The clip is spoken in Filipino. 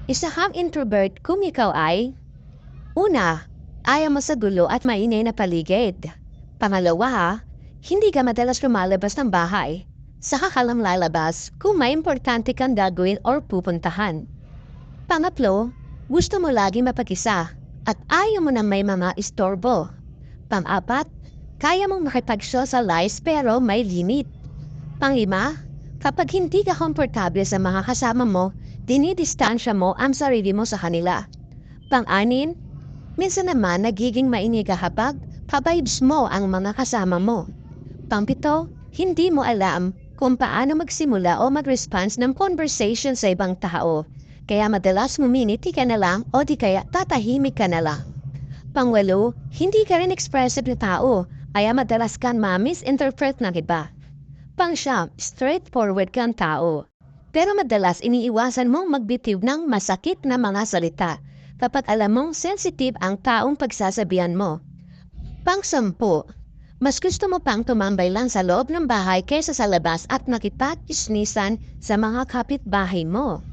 Isa kang introvert kung ikaw ay una, ayaw mo sa gulo at maingay na paligid. Pangalawa, hindi ka madalas lumalabas ng bahay. Saka ka lang lalabas kung may importante kang gagawin or pupuntahan. Pangatlo, gusto mo lagi mapag-isa at ayaw mo na may mga istorbo. Pang-apat, kaya mong makipag-socialize pero may limit. Panglima, kapag hindi ka komportable sa mga kasama mo, dinidistansya mo ang sarili mo sa kanila. Pang-anin, minsan naman nagiging mainig ka habang ka-vibes mo ang mga kasama mo. Pang-pito, hindi mo alam kung paano magsimula o mag-response ng conversation sa ibang tao. Kaya madalas muminiti ka na lang o di kaya tatahimik ka na lang. Pangwalo, hindi ka rin expressive na tao, kaya madalas kang ma-misinterpret ng iba. Pangsyam, straightforward kang tao. Pero madalas iniiwasan mong magbitiw ng masakit na mga salita kapag alam mong sensitive ang taong pagsasabihan mo. Pangsampu, mas gusto mo pang tumambay lang sa loob ng bahay kaysa sa labas at makipag-isnisan sa mga kapitbahay mo.